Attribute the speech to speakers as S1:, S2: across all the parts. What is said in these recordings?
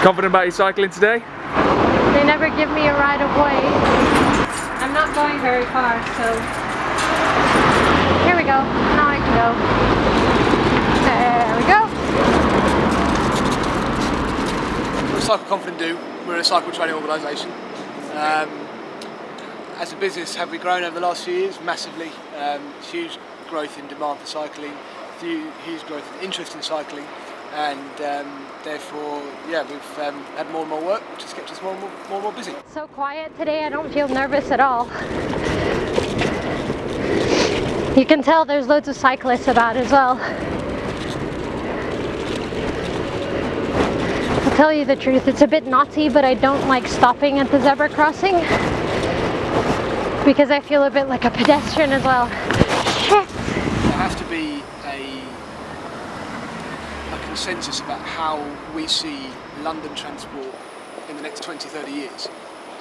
S1: Confident about your cycling today?
S2: They never give me a right of way. I'm not going very far, so here we go. Now I can go. There we go.
S3: We're a Cycle Confident Do. We're a cycle training organisation. As a business, have we grown over the last few years? Massively. Huge growth in demand for cycling, huge growth in interest in cycling, and therefore, yeah, we've had more and more work, which has kept us more and more busy.
S2: So quiet today, I don't feel nervous at all. You can tell there's loads of cyclists about as well. I'll tell you the truth, it's a bit naughty, but I don't like stopping at the zebra crossing because I feel a bit like a pedestrian as well. Shit!
S3: There has to be a consensus about how we see London transport in the next 20-30 years,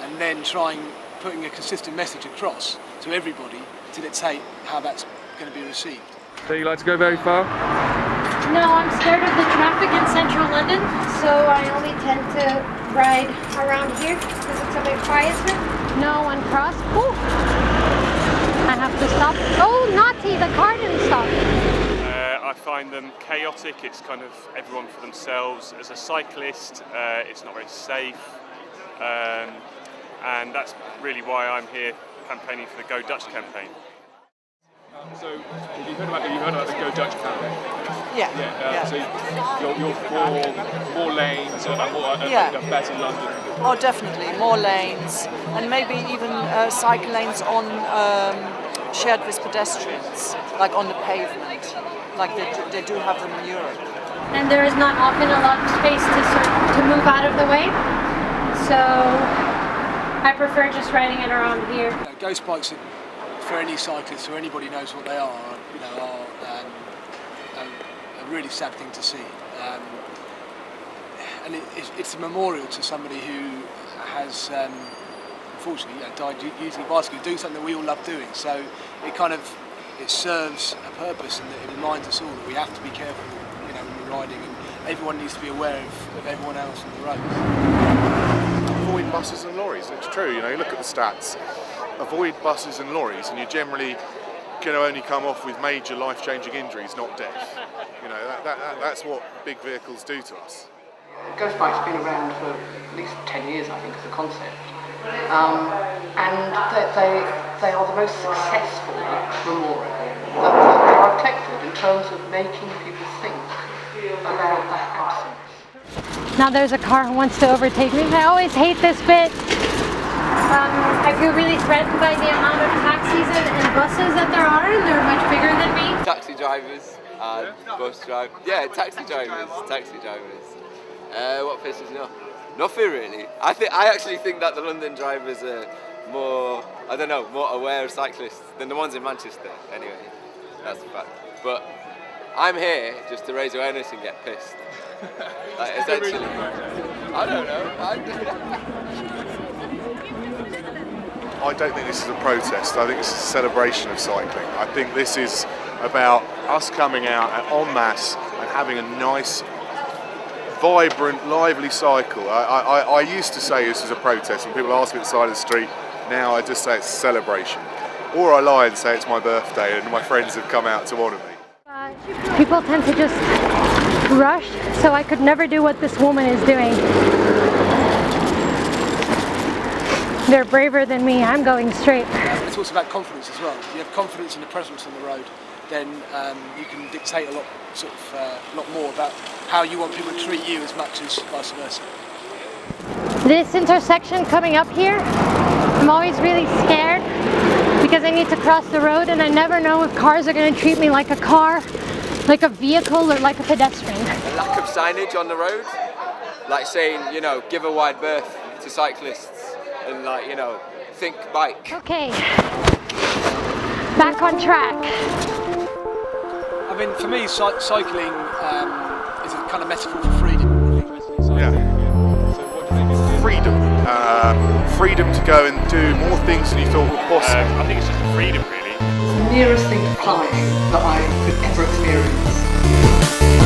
S3: and then putting a consistent message across to everybody to dictate how that's going to be received.
S1: Do you like to go very far?
S2: No, I'm scared of the traffic in central London, so I only tend to ride around here because it's a bit quieter. No one crossed. Ooh. I have to stop. Oh, naughty! The car didn't stop.
S4: I find them chaotic. It's kind of everyone for themselves. As a cyclist, it's not very safe, and that's really why I'm here campaigning for the Go Dutch campaign.
S1: So, you heard about the Go Dutch campaign?
S5: Yeah.
S1: So you're for more lanes and better London.
S5: Oh, definitely more lanes, and maybe even cycle lanes on shared with pedestrians, like on the pavement, like they do have them in Europe.
S2: And there is not often a lot of space to move out of the way, so I prefer just riding it around here.
S3: Ghost bikes, for any cyclist or anybody who knows what they are a really sad thing to see. And it's a memorial to somebody who has unfortunately died using a bicycle, doing something that we all love doing. So it serves a purpose, and it reminds us all that we have to be careful, when we're riding, and everyone needs to be aware of everyone else on the road.
S6: Avoid buses and lorries. It's true. You look at the stats. Avoid buses and lorries, and you're generally going to only come off with major life-changing injuries, not death. That's what big vehicles do to us.
S7: Ghost bike's been around for at least 10 years, I think, as a concept, and they are the most successful memorial that I've collected in terms of making people think about that absence.
S2: Now there's a car who wants to overtake me. I always hate this bit. I feel really threatened by the amount of taxis and buses that there are, and they're much bigger than me.
S8: Taxi drivers and bus drivers. Yeah, taxi drivers. What pisses me off? Nothing really. I actually think that the London drivers are more aware of cyclists than the ones in Manchester. Anyway, that's the fact. But I'm here just to raise awareness and get pissed. Essentially. I don't know.
S6: I don't think this is a protest. I think it's a celebration of cycling. I think this is about us coming out en masse and having a nice, vibrant, lively cycle. I used to say this was a protest when people ask me at the side of the street. Now I just say it's a celebration. Or I lie and say it's my birthday and my friends have come out to honour me.
S2: People tend to just rush, so I could never do what this woman is doing. They're braver than me. I'm going straight.
S3: It's also about confidence as well. If you have confidence in the presence on the road, then you can dictate a lot more about how you want people to treat you as much as vice versa.
S2: This intersection coming up here, I'm always really scared because I need to cross the road, and I never know if cars are going to treat me like a car, like a vehicle, or like a pedestrian.
S8: A lack of signage on the road, like saying, give a wide berth to cyclists. And think bike.
S2: Okay, back on track.
S3: I mean, for me, cycling is a kind of metaphor for freedom.
S6: Yeah. Freedom. Freedom to go and do more things than you thought were possible.
S4: I think it's just freedom, really.
S7: It's the nearest thing to flying that I could ever experience.